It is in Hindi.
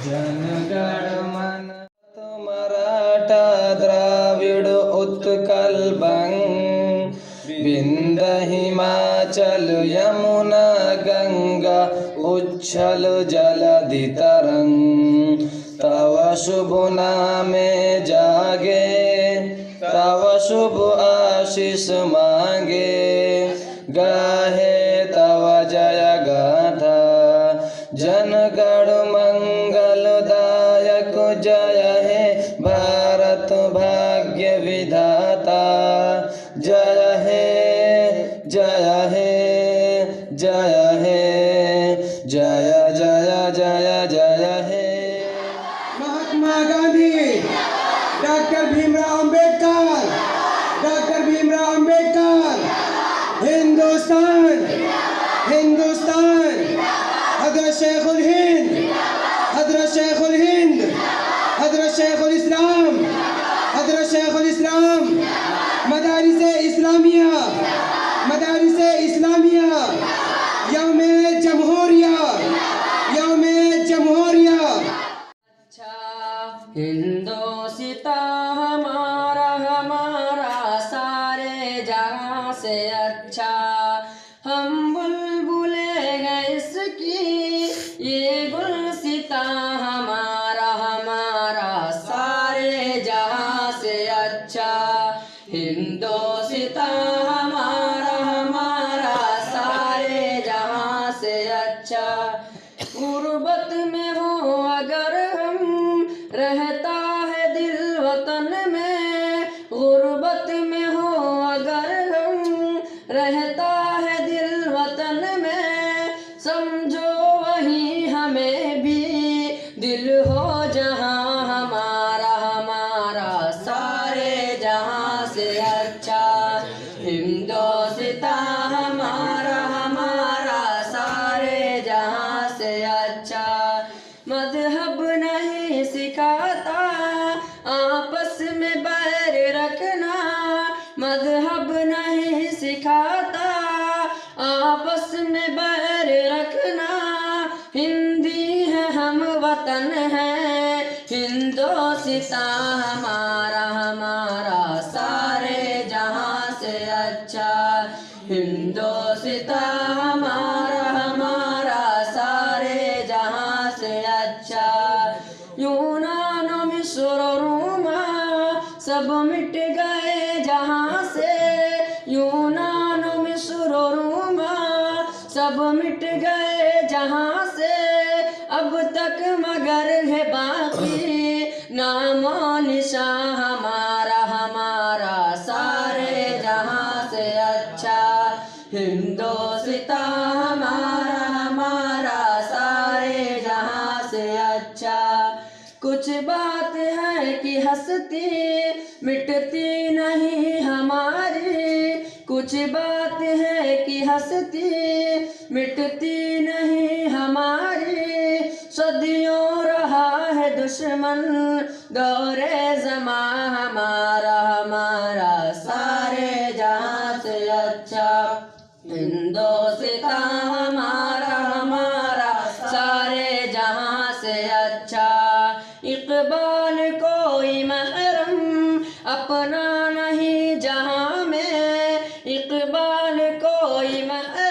जनगण मन मराठा द्राविड़ उत्कल बंग, विंध्य हिमाचल यमुना गंगा उच्छल जलधि तरंग। तव शुभ नामे जागे, तव शुभ आशीष मांगे, गाहे तव जय गाथा। जनगण मंगलदायक जय हे भारत भाग्य विधाता। जय हे जय हे जय हे जय जय जय जय हे। Mahatma Gandhi, doctor Bhimrao Ambedkar, doctor Bhimrao Ambedkar. हिंदुस्तान हिंदुस्तान। हजरत शेखुल हिंद, हजरत शेखुल हिंद, हजरत शेखुल इस्लाम, हजरत शेखुल इस्लाम। मदारिसे इस्लामिया, मदारिसे इस्लामिया। यौमे जमहूरिया, यौमे जमहूरिया। अच्छा हिंदोसिता हमारा हमारा सारे जहां से अच्छा। हम बुलबुले गए इसकी ये गुलसिता हमारा हमारा सारे जहां से अच्छा। हिंदोसिता हमारा हमारा सारे जहां से अच्छा। गुर्बत में हो अगर हम रहता है दिल वतन में, गुर्बत में हो अगर हम रहता है दिल वतन में, समझो वही हमें भी दिल हो जहां हमारा हमारा सारे जहां से अच्छा। हिंदोसिता हमारा हमारा सारे जहां से अच्छा। मजहब नहीं सिखाता आपस में बैर रखना, मजहब नहीं सिखाता आपस में बैर रखना। हिंदी है हम वतन है, हिंदोसिता हमारा हमारा सारे जहां से अच्छा। हिंदोसिता हमारा हमारा सारे जहां से अच्छा। यूनान मिस्र रोमा सब मिट गए जहां से, यूनान मिस्र रोमा सब मिट गए जहां से। अब तक मगर है बाकी नामो निशान हमारा हमारा सारे जहां से अच्छा। हिंदोसिता हमारा हमारा सारे जहां से अच्छा। कुछ बात है कि हंसती मिटती नहीं हमारी, कुछ बात है कि हंसती मिटती नहीं हमारी। सदियों रहा है दुश्मन दौरे ज़मा हमारा हमारा सारे जहां से अच्छा। हिंदोसिता हमारा हमारा सारे जहां से अच्छा। इकबाल कोई महरम अपना नहीं जहां में, इकबाल कोई महरम